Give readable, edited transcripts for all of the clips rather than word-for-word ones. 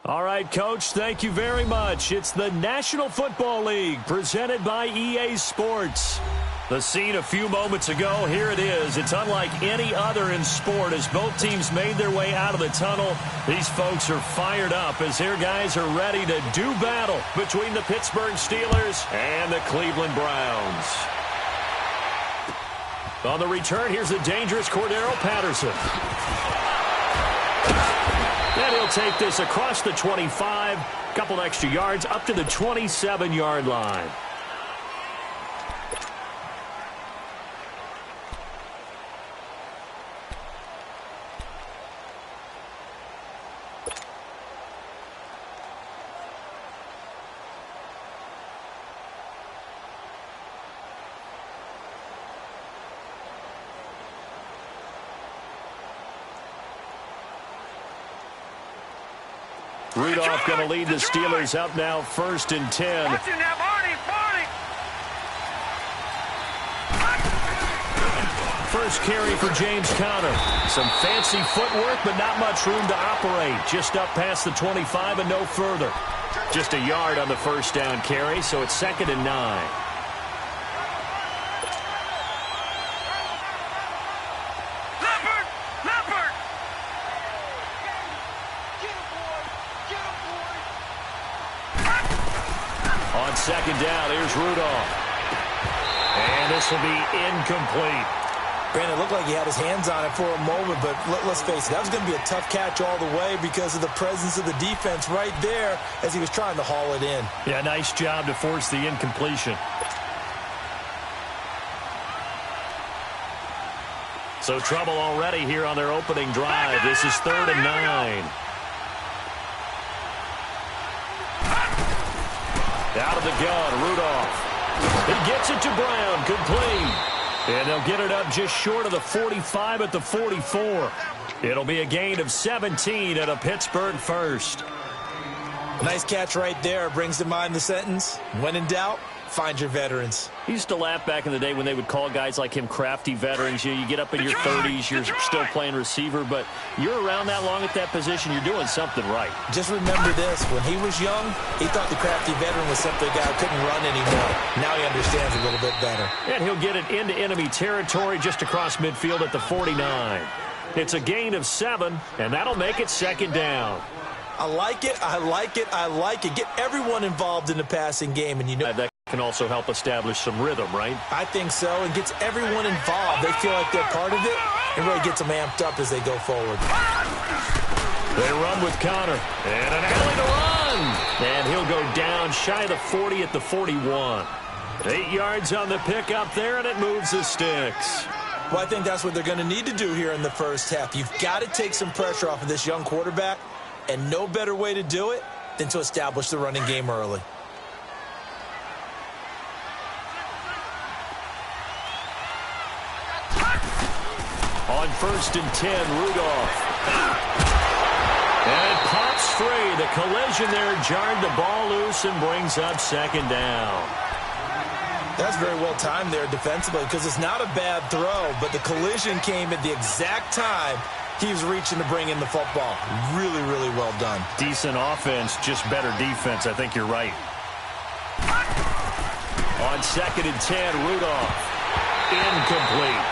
All right, Coach, thank you very much. It's the National Football League presented by EA Sports. The scene a few moments ago, here it is. It's unlike any other in sport as both teams made their way out of the tunnel. These folks are fired up as their guys are ready to do battle between the Pittsburgh Steelers and the Cleveland Browns. On the return, here's the dangerous Cordero Patterson. And he'll take this across the 25, couple extra yards up to the 27-yard line. Rudolph going to lead the Steelers up now 1st and 10. First carry for James Conner. Some fancy footwork, but not much room to operate. Just up past the 25 and no further. Just a yard on the first down carry, so it's 2nd and 9. On 2nd down, here's Rudolph. And this will be incomplete. Brandon, it looked like he had his hands on it for a moment, but let's face it, that was going to be a tough catch all the way because of the presence of the defense right there as he was trying to haul it in. Yeah, nice job to force the incompletion. So trouble already here on their opening drive. This is 3rd and 9. Out of the gun, Rudolph. He gets it to Brown, complete. And they'll get it up just short of the 45 at the 44. It'll be a gain of 17 at a Pittsburgh first. Nice catch right there. Brings to mind the sentence, when in doubt, find your veterans. He used to laugh back in the day when they would call guys like him crafty veterans. You get up in your 30s, you're still playing receiver, but you're around that long at that position, you're doing something right. Just remember this. When he was young, he thought the crafty veteran was simply a guy who couldn't run anymore. Now he understands a little bit better. And he'll get it into enemy territory just across midfield at the 49. It's a gain of 7, and that'll make it 2nd down. I like it, I like it, I like it. Get everyone involved in the passing game, and you know that can also help establish some rhythm, right? I think so, and gets everyone involved. They feel like they're part of it, and really gets them amped up as they go forward. They run with Conner, and an alley to run. And he'll go down shy of the 40 at the 41. 8 yards on the pick up there, and it moves the sticks. Well, I think that's what they're going to need to do here in the first half. You've got to take some pressure off of this young quarterback, and no better way to do it than to establish the running game early. On 1st and 10, Rudolph. And it pops free. The collision there jarred the ball loose and brings up 2nd down. That's very well timed there defensively because it's not a bad throw, but the collision came at the exact time he was reaching to bring in the football. Really, really well done. Decent offense, just better defense. I think you're right. On 2nd and 10, Rudolph. Incomplete.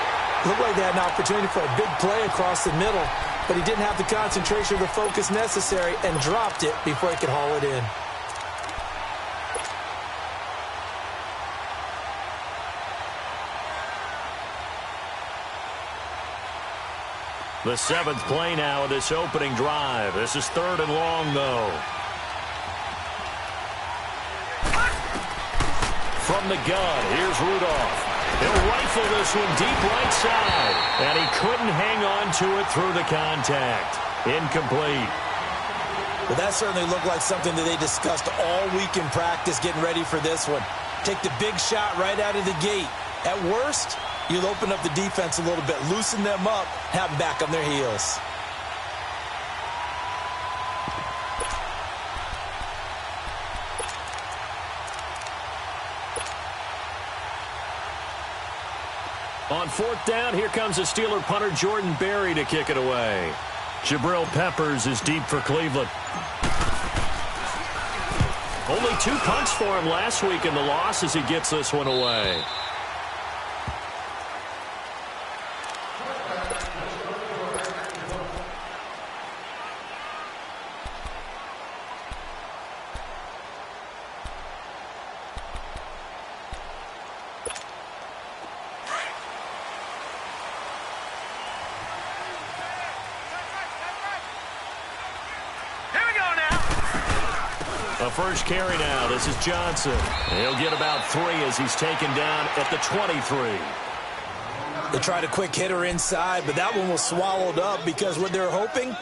Looked like they had an opportunity for a big play across the middle, but he didn't have the concentration or the focus necessary and dropped it before he could haul it in. The 7th play now of this opening drive. This is 3rd and long, though. From the gun, here's Rudolph. He'll rifle this one deep right side. And he couldn't hang on to it through the contact. Incomplete. Well, that certainly looked like something that they discussed all week in practice getting ready for this one. Take the big shot right out of the gate. At worst, you'll open up the defense a little bit, loosen them up, have them back on their heels. On 4th down, here comes the Steeler punter Jordan Berry to kick it away. Jabril Peppers is deep for Cleveland. Only 2 punts for him last week in the loss as he gets this one away. First carry now. This is Johnson. He'll get about 3 as he's taken down at the 23. They tried a quick hitter inside, but that one was swallowed up because what they're hoping,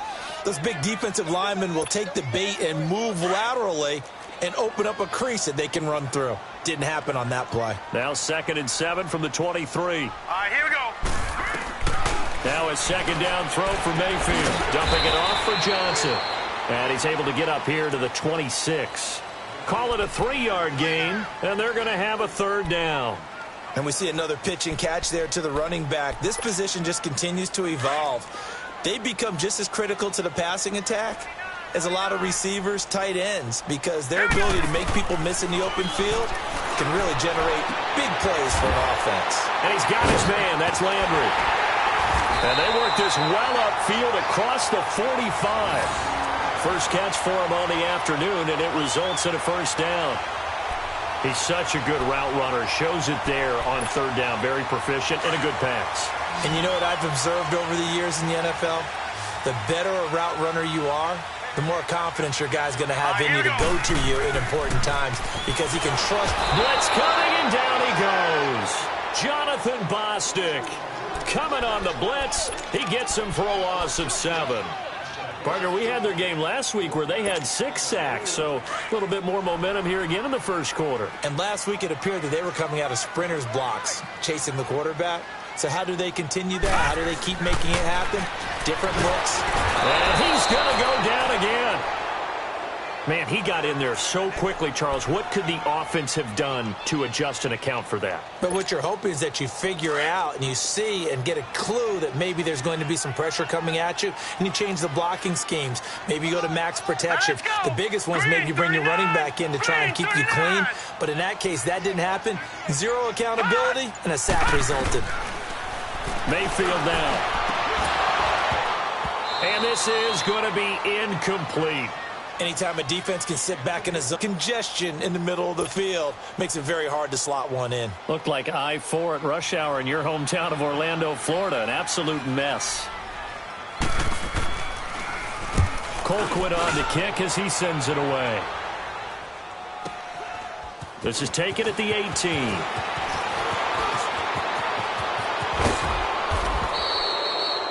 those big defensive linemen will take the bait and move laterally and open up a crease that they can run through. Didn't happen on that play. Now 2nd and 7 from the 23. All right, here we go. Now a 2nd down throw for Mayfield. Dumping it off for Johnson. And he's able to get up here to the 26. Call it a 3-yard gain, and they're going to have a 3rd down. And we see another pitch and catch there to the running back. This position just continues to evolve. They become just as critical to the passing attack as a lot of receivers, tight ends, because their ability to make people miss in the open field can really generate big plays for an offense. And he's got his man. That's Landry. And they work this well upfield across the 45. First catch for him on the afternoon, and it results in a 1st down. He's such a good route runner. Shows it there on 3rd down. Very proficient and a good pass. And you know what I've observed over the years in the NFL? The better a route runner you are, the more confidence your guy's going to have in you to go to you in important times because he can trust. Blitz coming, and down he goes. Jonathan Bostic coming on the blitz. He gets him for a loss of 7. Partner, we had their game last week where they had 6 sacks, so a little bit more momentum here again in the first quarter. And last week it appeared that they were coming out of sprinters blocks, chasing the quarterback. So how do they continue that? How do they keep making it happen? Different looks. And he's going to go down again. Man, he got in there so quickly, Charles. What could the offense have done to adjust and account for that? But what you're hoping is that you figure out and you see and get a clue that maybe there's going to be some pressure coming at you, and you change the blocking schemes. Maybe you go to max protection. The biggest one's maybe you bring your running back in to try and keep you clean. But in that case, that didn't happen. 0 accountability, and a sack resulted. Mayfield now. And this is going to be incomplete. Anytime a defense can sit back in a zone, congestion in the middle of the field makes it very hard to slot one in. Looked like I-4 at rush hour in your hometown of Orlando, Florida. An absolute mess. Colquitt on to kick as he sends it away. This is taken at the 18.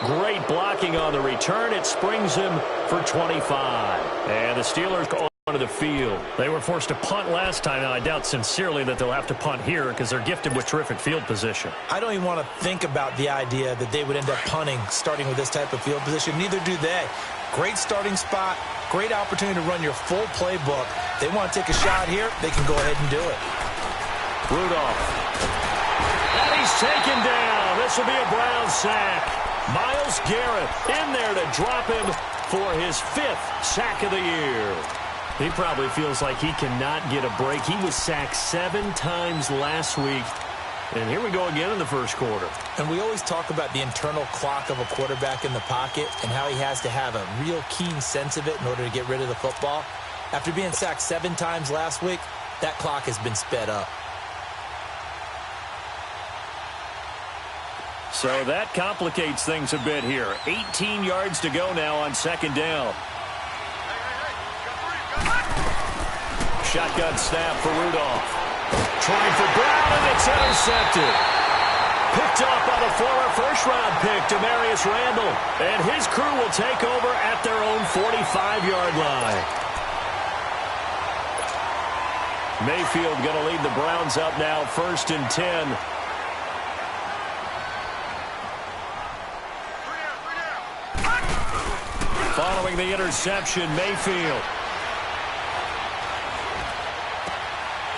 Great blocking on the return. It springs him for 25. And the Steelers go onto the field. They were forced to punt last time. Now, I doubt sincerely that they'll have to punt here because they're gifted with terrific field position. I don't even want to think about the idea that they would end up punting starting with this type of field position. Neither do they. Great starting spot. Great opportunity to run your full playbook. They want to take a shot here. They can go ahead and do it. Rudolph. And he's taken down. This will be a Brown sack. Myles Garrett in there to drop him for his 5th sack of the year. He probably feels like he cannot get a break. He was sacked 7 times last week. And here we go again in the first quarter. And we always talk about the internal clock of a quarterback in the pocket and how he has to have a real keen sense of it in order to get rid of the football. After being sacked 7 times last week, that clock has been sped up. So that complicates things a bit here. 18 yards to go now on 2nd down. Shotgun snap for Rudolph. Trying for Brown, and it's intercepted. Picked off by the former first-round pick, Demarius Randall. And his crew will take over at their own 45-yard line. Mayfield going to lead the Browns up now, 1st and 10. Following the interception, Mayfield.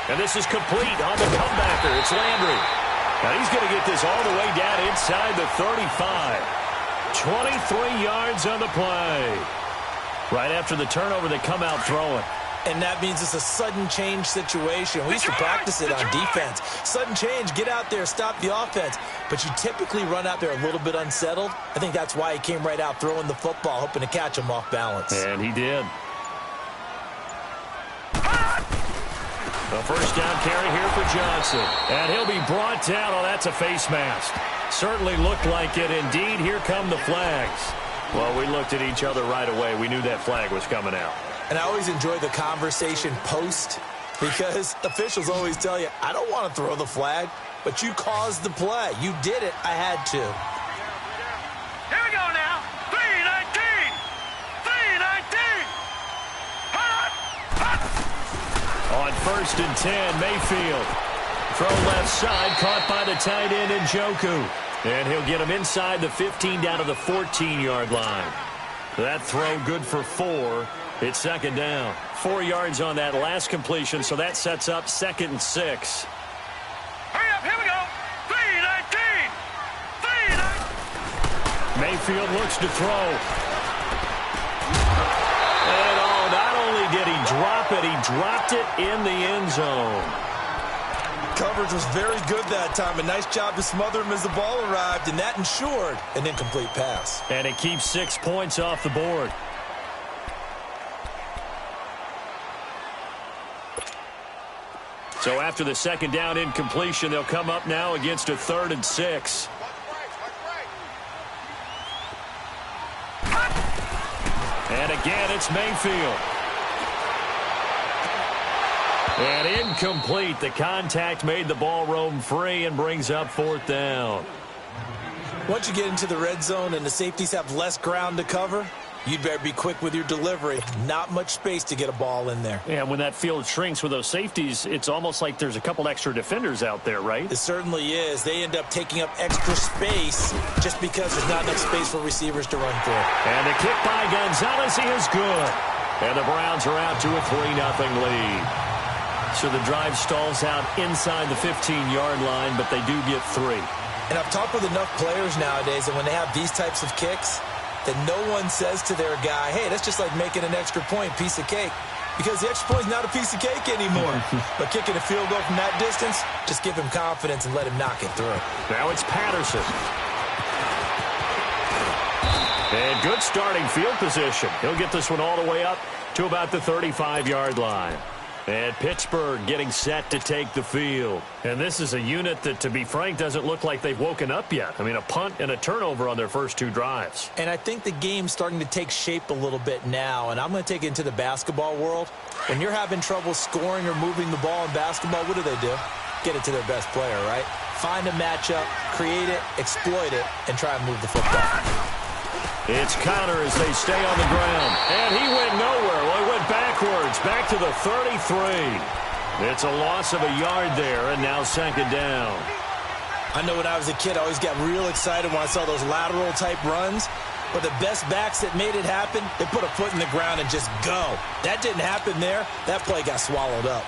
And this is complete on the comebacker. It's Landry. Now he's going to get this all the way down inside the 35. 23 yards on the play. Right after the turnover, they come out throwing. And that means it's a sudden change situation. We used to practice it on defense. Sudden change, get out there, stop the offense. But you typically run out there a little bit unsettled. I think that's why he came right out throwing the football, hoping to catch him off balance. And he did. A first down carry here for Johnson. And he'll be brought down. Oh, that's a face mask. Certainly looked like it. Indeed, here come the flags. Well, we looked at each other right away. We knew that flag was coming out. And I always enjoy the conversation post because officials always tell you, I don't want to throw the flag, but you caused the play. You did it. I had to. Here we go now. 3-19. 3-19. On 1st and 10, Mayfield. Throw left side, caught by the tight end Njoku. And he'll get him inside the 15 down to the 14-yard line. That throw good for 4. It's second down. 4 yards on that last completion, so that sets up 2nd and 6. Hurry up, here we go. 3-19. 3-19. Mayfield looks to throw. And not only did he drop it, he dropped it in the end zone. Coverage was very good that time. A nice job to smother him as the ball arrived, and that ensured an incomplete pass. And it keeps 6 points off the board. So after the second down incompletion, they'll come up now against a 3rd and 6. And again, it's Mayfield. And incomplete. The contact made the ball roam free and brings up 4th down. Once you get into the red zone and the safeties have less ground to cover, you'd better be quick with your delivery. Not much space to get a ball in there. Yeah, when that field shrinks with those safeties, it's almost like there's a couple extra defenders out there, right? It certainly is. They end up taking up extra space just because there's not enough space for receivers to run through. And the kick by Gonzalez is good. And the Browns are out to a 3-0 lead. So the drive stalls out inside the 15-yard line, but they do get 3. And I've talked with enough players nowadays that when they have these types of kicks, that no one says to their guy, hey, that's just like making an extra point, piece of cake. Because the extra point is not a piece of cake anymore. But kicking a field goal from that distance, just give him confidence and let him knock it through. Now it's Patterson. And good starting field position. He'll get this one all the way up to about the 35-yard line. And Pittsburgh getting set to take the field. And this is a unit that, to be frank, doesn't look like they've woken up yet. I mean, a punt and a turnover on their first 2 drives. And I think the game's starting to take shape a little bit now. And I'm going to take it into the basketball world. When you're having trouble scoring or moving the ball in basketball, what do? Get it to their best player, right? Find a matchup, create it, exploit it, and try and move the football. It's Connor as they stay on the ground. And he went nowhere. Well, he went backwards, back to the 33. It's a loss of a yard there, and now second down. I know when I was a kid, I always got real excited when I saw those lateral-type runs. But the best backs that made it happen, they put a foot in the ground and just go. That didn't happen there. That play got swallowed up.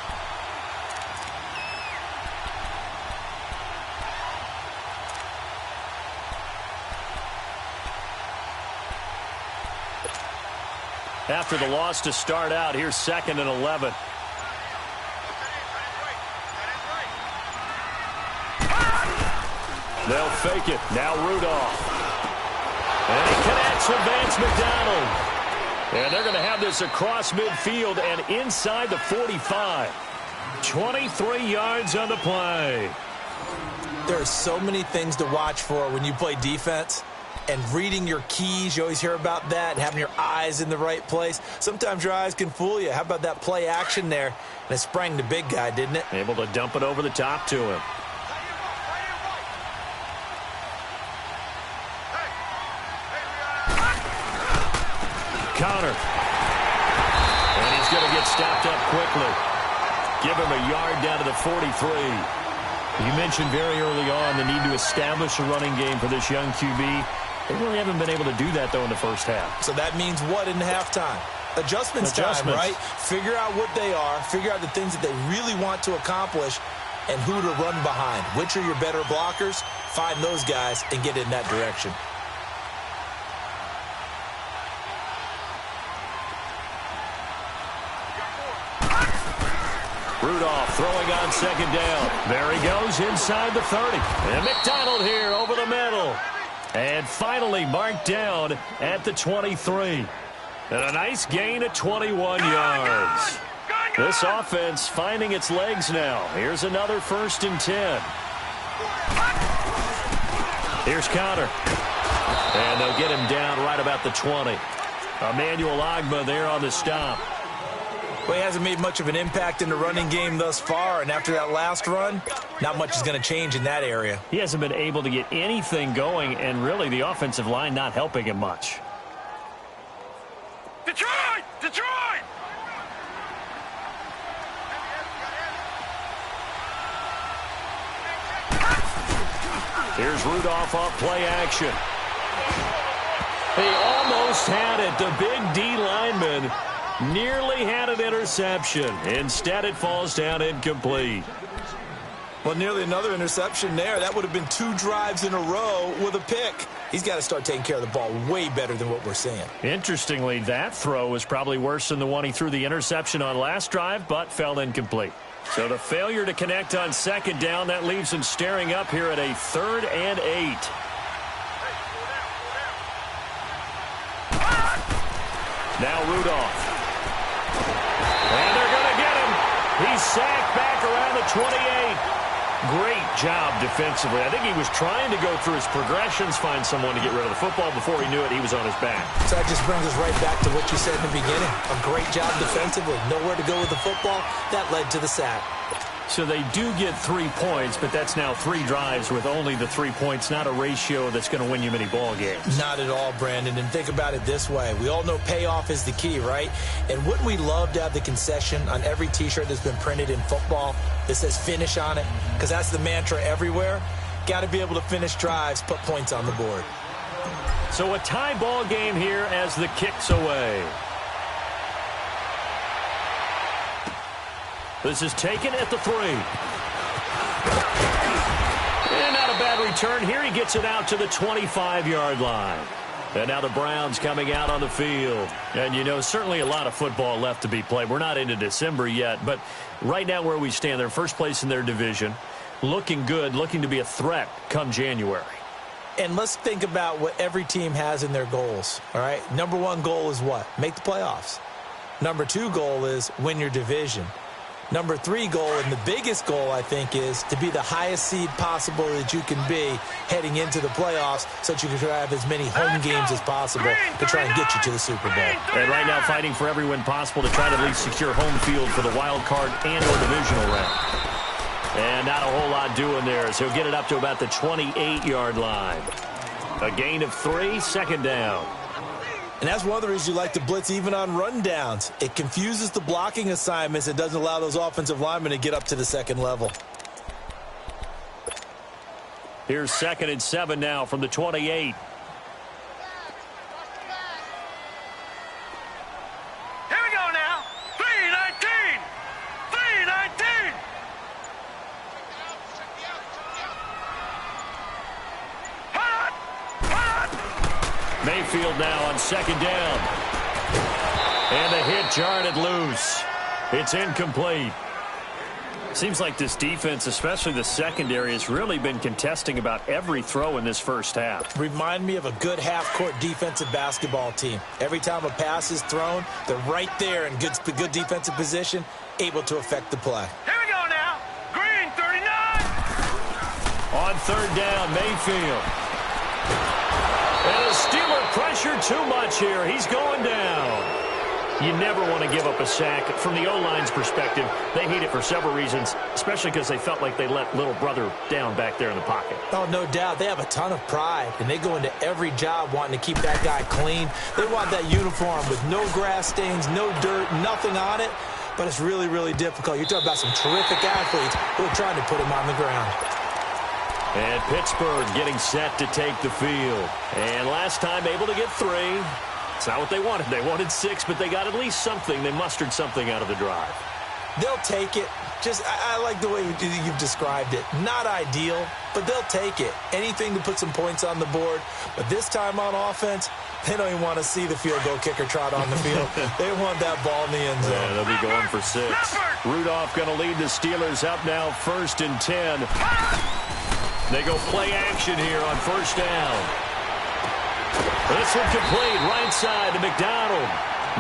After the loss to start out, here's 2nd and 11. They'll fake it. Now Rudolph. And he connects with Vance McDonald. And they're going to have this across midfield and inside the 45. 23 yards on the play. There are so many things to watch for when you play defense. And reading your keys, you always hear about that, and having your eyes in the right place. Sometimes your eyes can fool you. How about that play action there? And it sprang the big guy, didn't it? Able to dump it over the top to him. Connor. And he's going to get stopped up quickly. Give him a yard down to the 43. You mentioned very early on the need to establish a running game for this young QB. They really haven't been able to do that, though, in the first half. So that means what in halftime? Adjustments time, right? Figure out what they are. Figure out the things that they really want to accomplish and who to run behind. Which are your better blockers? Find those guys and get in that direction. Rudolph throwing on second down. There he goes inside the 30. And McDonald here over the middle. And finally marked down at the 23. And a nice gain of 21 yards. This offense finding its legs now. Here's another 1st and 10. Here's Connor. And they'll get him down right about the 20. Emmanuel Ogbah there on the stop. Well, he hasn't made much of an impact in the running game thus far, and after that last run, not much is going to change in that area. He hasn't been able to get anything going, and really the offensive line not helping him much. Detroit! Detroit! Here's Rudolph off play action. He almost had it. The big D lineman nearly had an interception. Instead, it falls down incomplete. Well, nearly another interception there. That would have been 2 drives in a row with a pick. He's got to start taking care of the ball way better than what we're seeing. Interestingly, that throw was probably worse than the one he threw the interception on last drive, but fell incomplete. So the failure to connect on second down, that leaves him staring up here at a 3rd and 8. Now Rudolph. And they're going to get him. He's sacked back around the 28. Great job defensively. I think he was trying to go through his progressions, find someone to get rid of the football. Before he knew it, he was on his back. So that just brings us right back to what you said in the beginning. A great job defensively. Nowhere to go with the football. That led to the sack. So they do get 3 points, but that's now 3 drives with only the 3 points, not a ratio that's going to win you many ball games. Not at all, Brandon. And think about it this way. We all know payoff is the key, right? And wouldn't we love to have the concession on every T-shirt that's been printed in football that says finish on it? Because that's the mantra everywhere. Got to be able to finish drives, put points on the board. So a tie ball game here as the kick's away. This is taken at the 3. And not a bad return here. He gets it out to the 25-yard line. And now the Browns coming out on the field. And, you know, certainly a lot of football left to be played. We're not into December yet, but right now where we stand, they're first place in their division. Looking good, looking to be a threat come January. And let's think about what every team has in their goals, all right? Number 1 goal is what? Make the playoffs. Number 2 goal is win your division. Number 3 goal, and the biggest goal, I think, is to be the highest seed possible that you can be heading into the playoffs so that you can have as many home games as possible to try and get you to the Super Bowl. And right now fighting for every win possible to try to at least secure home field for the wild card and or divisional round. And not a whole lot doing there, so he'll get it up to about the 28-yard line. A gain of 3, second down. And that's one of the reasons you like to blitz even on rundowns. It confuses the blocking assignments and doesn't allow those offensive linemen to get up to the second level. Here's 2nd and 7 now from the 28. Here we go now. 3-19. 3-19. Mayfield now on second down. And the hit jarred it loose. It's incomplete. Seems like this defense, especially the secondary, has really been contesting about every throw in this first half. Remind me of a good half-court defensive basketball team. Every time a pass is thrown, they're right there in good defensive position, able to affect the play. Here we go now. Green, 39. On third down, Mayfield. And the Steeler pressure too much here. He's going down. You never want to give up a sack. From the O-line's perspective, they hate it for several reasons, especially because they felt like they let little brother down back there in the pocket. Oh, no doubt. They have a ton of pride, and they go into every job wanting to keep that guy clean. They want that uniform with no grass stains, no dirt, nothing on it, but it's really, really difficult. You're talking about some terrific athletes who are trying to put him on the ground. And Pittsburgh getting set to take the field. And last time able to get 3. It's not what they wanted. They wanted 6, but they got at least something. They mustered something out of the drive. They'll take it. I like the way you've described it. Not ideal, but they'll take it. Anything to put some points on the board. But this time on offense, they don't even want to see the field goal kicker trot on the field. They want that ball in the end zone. Yeah, they'll be going for 6. Rudolph going to lead the Steelers up now 1st and 10. They go play action here on 1st down. This one complete, right side to McDonald.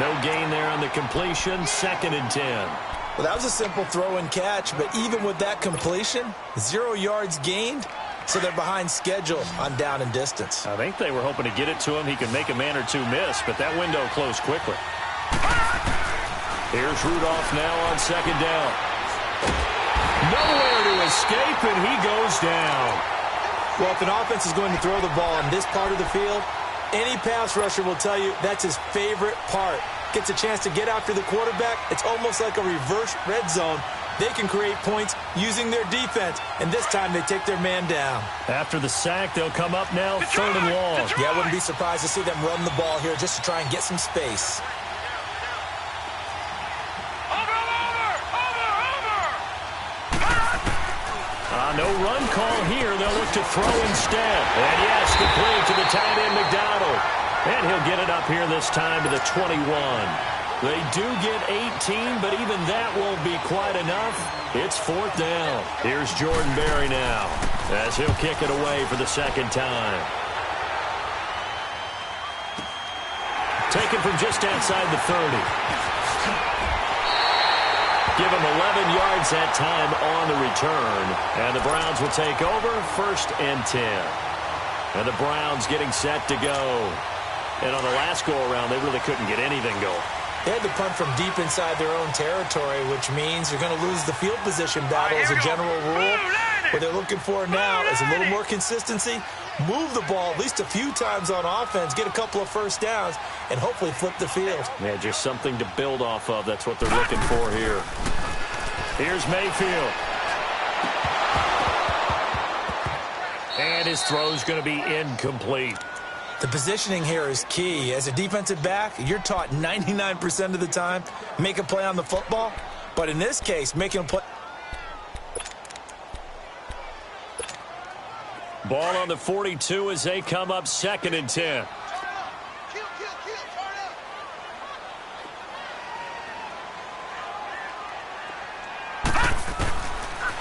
No gain there on the completion, 2nd and 10. Well, that was a simple throw and catch, but even with that completion, 0 yards gained, so they're behind schedule on down and distance. I think they were hoping to get it to him. He could make a man or two miss, but that window closed quickly. Here's Rudolph now on 2nd down. Nowhere to escape, and he goes down. Well, if an offense is going to throw the ball in this part of the field, any pass rusher will tell you that's his favorite part. Gets a chance to get after the quarterback. It's almost like a reverse red zone. They can create points using their defense, and this time they take their man down. After the sack, they'll come up now 3rd and long. Yeah, I wouldn't be surprised to see them run the ball here just to try and get some space. No run call here. They'll look to throw instead. And yes, complete to the tight end, McDonald. And he'll get it up here this time to the 21. They do get 18, but even that won't be quite enough. It's 4th down. Here's Jordan Berry now as he'll kick it away for the 2nd time. Taken from just outside the 30. Give him 11 yards that time on the return. And the Browns will take over 1st and 10. And the Browns getting set to go. And on the last go-around, they really couldn't get anything going. They had to punt from deep inside their own territory, which means you're going to lose the field position battle as a general rule. What they're looking for now is a little more consistency. Move the ball at least a few times on offense, get a couple of 1st downs, and hopefully flip the field. Yeah, just something to build off of. That's what they're looking for here. Here's Mayfield. And his throw's going to be incomplete. The positioning here is key. As a defensive back, you're taught 99% of the time, make a play on the football. But in this case, making a play. Ball on the 42 as they come up 2nd and 10.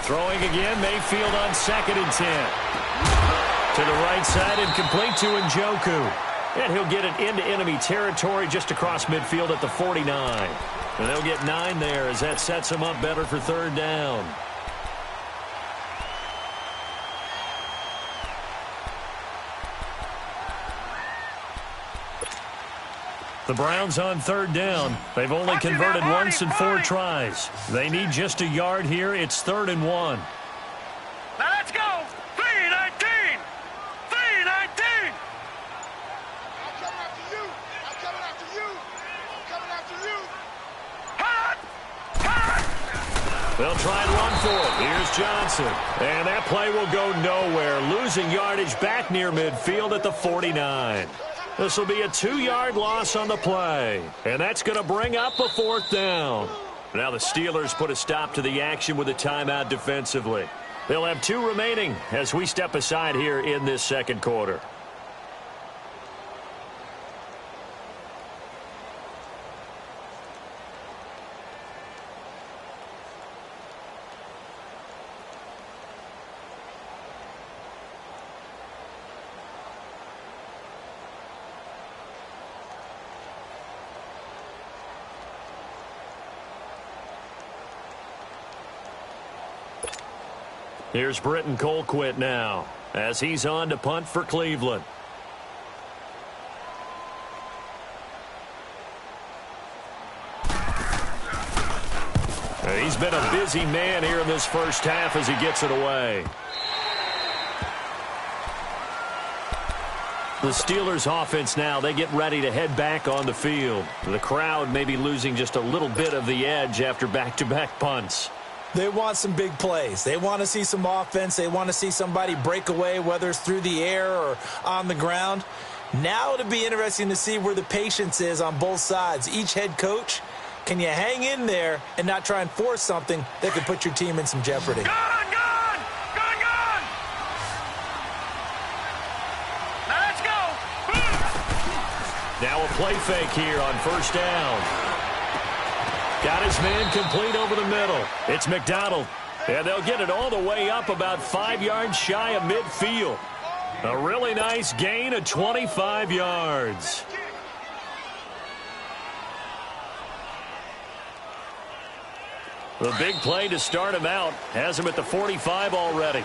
Throwing again, Mayfield on 2nd and 10. To the right side and complete to Njoku. And he'll get it into enemy territory just across midfield at the 49. And they'll get 9 there as that sets them up better for 3rd down. The Browns on 3rd down. They've only converted once in 4 tries. They need just a yard here. It's 3rd and 1. Now let's go. 3-19. 3-19. I'm coming after you. I'm coming after you. I'm coming after you. Hot. Hot. They'll try and run for it. Here's Johnson. And that play will go nowhere. Losing yardage back near midfield at the 49. This will be a 2-yard loss on the play. And that's going to bring up a 4th down. Now the Steelers put a stop to the action with a timeout defensively. They'll have 2 remaining as we step aside here in this 2nd quarter. Here's Britton Colquitt now as he's on to punt for Cleveland. He's been a busy man here in this first half as he gets it away. The Steelers offense now, they get ready to head back on the field. The crowd may be losing just a little bit of the edge after back-to-back punts. They want some big plays. They want to see some offense. They want to see somebody break away, whether it's through the air or on the ground. Now it'll be interesting to see where the patience is on both sides. Each head coach can you hang in there and not try and force something that could put your team in some jeopardy? Gone! Now let's go! Now a play fake here on first down. Got his man complete over the middle. It's McDonald. And they'll get it all the way up about 5 yards shy of midfield. A really nice gain of 25 yards. The big play to start him out has him at the 45 already.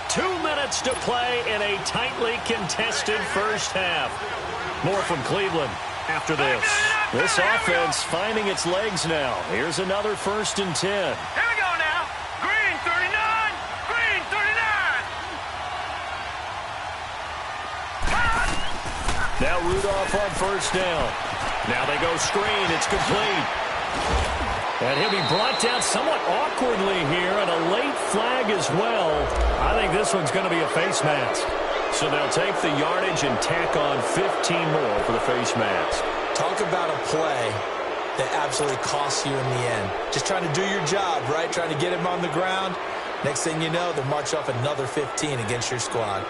2 minutes to play in a tightly contested first half. More from Cleveland after this. This offense finding its legs now. Here's another 1st and 10. Here we go now. Green 39. Green 39. Now Rudolph on first down. Now they go screen. It's complete. And he'll be brought down somewhat awkwardly here, and a late flag as well. I think this one's going to be a face mask. So they'll take the yardage and tack on 15 more for the face mask. Talk about a play that absolutely costs you in the end. Just trying to do your job, right? Trying to get him on the ground. Next thing you know, they'll march off another 15 against your squad.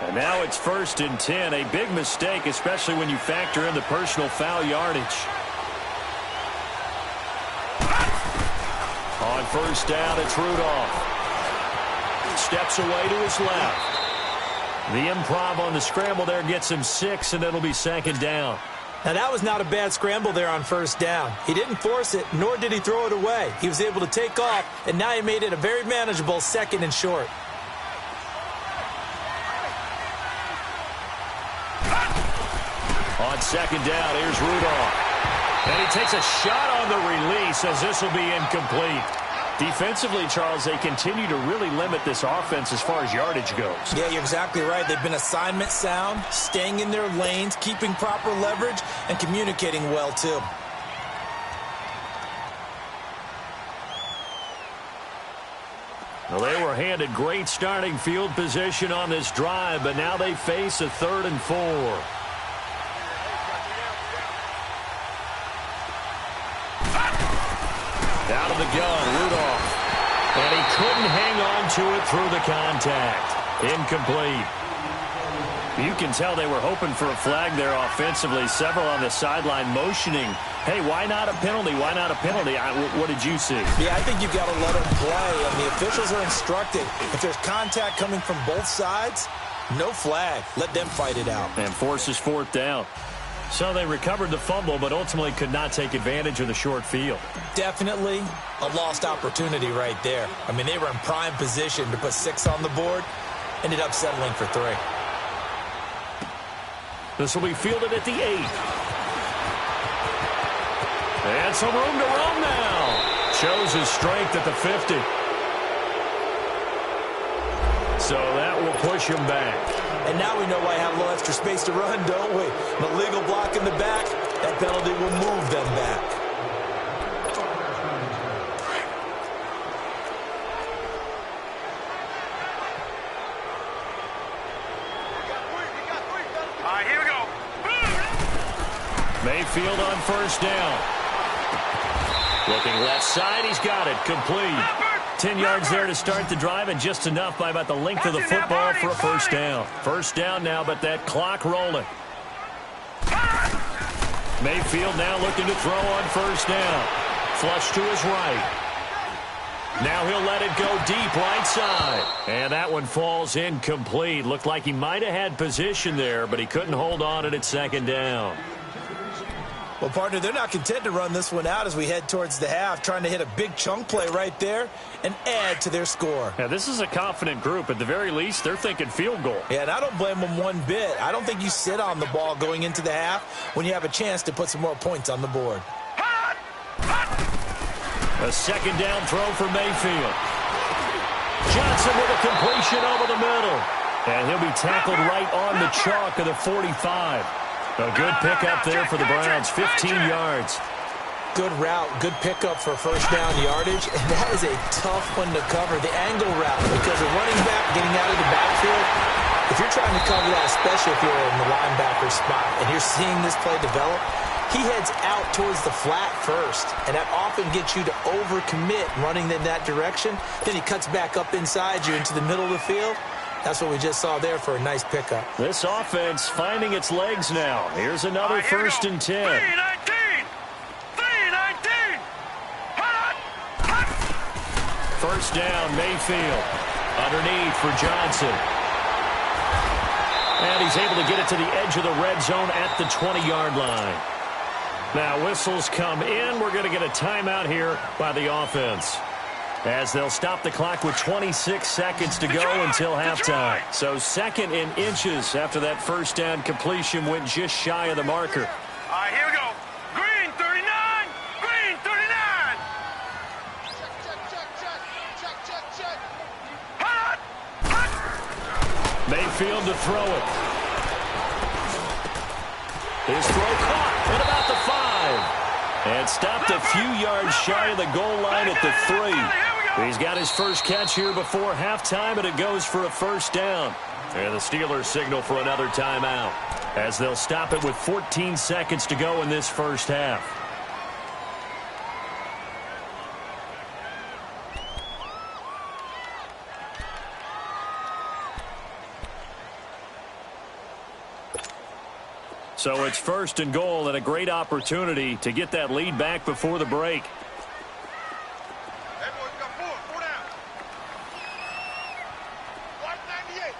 And now it's 1st and 10. A big mistake, especially when you factor in the personal foul yardage. On first down, it's Rudolph. Steps away to his left. The improv on the scramble there gets him 6, and it'll be 2nd down. Now, that was not a bad scramble there on first down. He didn't force it, nor did he throw it away. He was able to take off, and now he made it a very manageable 2nd and short. On 2nd down, here's Rudolph. And he takes a shot on the release as this will be incomplete. Defensively, Charles, they continue to really limit this offense as far as yardage goes. Yeah, you're exactly right. They've been assignment sound, staying in their lanes, keeping proper leverage, and communicating well, too. Well, they were handed great starting field position on this drive, but now they face a 3rd and 4. Out of the gun, Rudolph. And he couldn't hang on to it through the contact. Incomplete. You can tell they were hoping for a flag there offensively. Several on the sideline motioning, hey, why not a penalty? Why not a penalty? What did you see? Yeah, I think you've got to let them play. And the officials are instructed, if there's contact coming from both sides, no flag. Let them fight it out. And forces 4th down. So they recovered the fumble, but ultimately could not take advantage of the short field. Definitely a lost opportunity right there. I mean, they were in prime position to put 6 on the board. Ended up settling for 3. This will be fielded at the 8. And some room to roam now. Shows his strength at the 50. So that will push him back. And now we know why I have a little extra space to run, don't we? An illegal block in the back. That penalty will move them back. All right, here we go. Mayfield on first down. Looking left side, he's got it. Complete. 10 yards there to start the drive, and just enough by about the length of the football for a first down. First down now, but that clock rolling. Mayfield now looking to throw on first down. Flush to his right. Now he'll let it go deep right side. And that one falls incomplete. Looked like he might have had position there, but he couldn't hold on at 2nd down. Well, partner, they're not content to run this one out as we head towards the half, trying to hit a big chunk play right there and add to their score. Yeah, this is a confident group. At the very least, they're thinking field goal. Yeah, and I don't blame them one bit. I don't think you sit on the ball going into the half when you have a chance to put some more points on the board. A 2nd down throw for Mayfield. Johnson with a completion over the middle. And he'll be tackled right on the chalk of the 45. A good pickup there for the Browns, 15 yards. Good route, good pickup for first down yardage, and that is a tough one to cover, the angle route, because a running back getting out of the backfield, if you're trying to cover that, especially if you're in the linebacker spot, and you're seeing this play develop, He heads out towards the flat first, and that often gets you to overcommit running in that direction. Then he cuts back up inside you into the middle of the field. That's what we just saw there for a nice pickup. This offense finding its legs now. Here's another 1st and 10. 3-19. 3-19. First down, Mayfield. Underneath for Johnson. And he's able to get it to the edge of the red zone at the 20-yard line. Now whistles come in. We're going to get a timeout here by the offense, as they'll stop the clock with 26 seconds to go until halftime. So 2nd and inches after that first down completion went just shy of the marker. All right, here we go. Green 39. Green 39. Check. Mayfield to throw it. His throw caught at about the 5. And stopped a few yards shy of the goal line at the 3. He's got his first catch here before halftime, and it goes for a first down. And the Steelers signal for another timeout, as they'll stop it with 14 seconds to go in this first half. So it's 1st and goal, and a great opportunity to get that lead back before the break. Hey, boys, we got 4 down. Watch 98.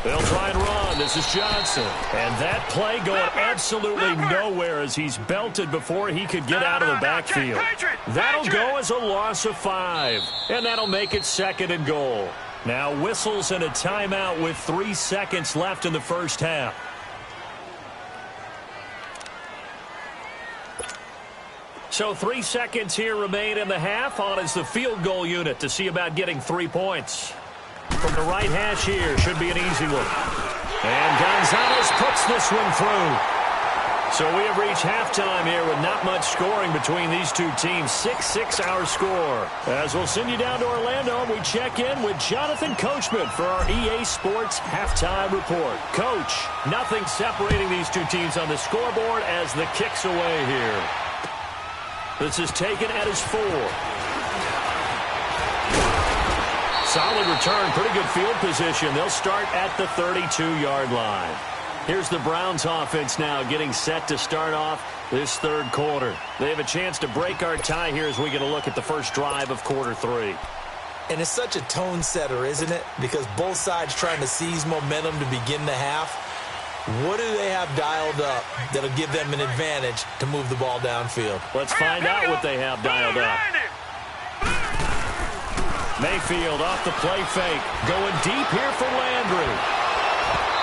They'll try and run. This is Johnson. And that play going absolutely nowhere as he's belted before he could get out of the backfield. That'll go as a loss of 5. And that'll make it 2nd and goal. Now whistles and a timeout with 3 seconds left in the first half. So 3 seconds here remain in the half. On is the field goal unit to see about getting 3 points. From the right hash here, should be an easy one. And Gonzalez puts this one through. So we have reached halftime here with not much scoring between these two teams. 6-6 our score. As we'll send you down to Orlando, we check in with Jonathan Coachman for our EA Sports Halftime Report. Coach, nothing separating these two teams on the scoreboard as the kick's away here. This is taken at his 4. Solid return, pretty good field position. They'll start at the 32-yard line. Here's the Browns offense now getting set to start off this 3rd quarter. They have a chance to break our tie here as we get a look at the first drive of quarter 3. And it's such a tone setter, isn't it? Because both sides trying to seize momentum to begin the half. What do they have dialed up that'll give them an advantage to move the ball downfield? Let's find out what they have dialed up. Mayfield off the play fake. Going deep here for Landry.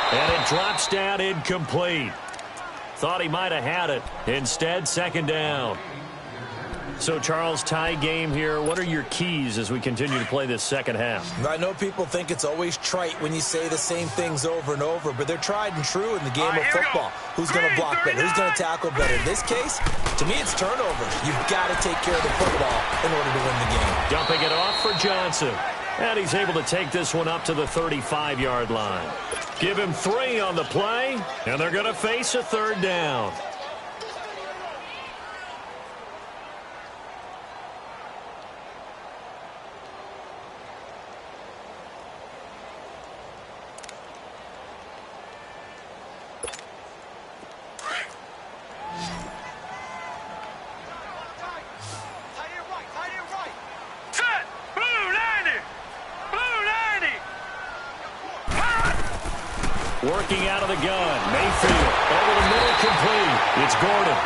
And it drops down incomplete. Thought he might have had it. Instead, 2nd down. So, Charles, tie game here. What are your keys as we continue to play this second half? I know people think it's always trite when you say the same things over and over, but they're tried and true in the game of football. Who's going to block better? Who's going to tackle better? In this case, to me, it's turnovers. You've got to take care of the football in order to win the game. Dumping it off for Johnson. And he's able to take this one up to the 35-yard line. Give him 3 on the play, and they're going to face a 3rd down. Working out of the gun. Mayfield over the middle, complete. It's Gordon.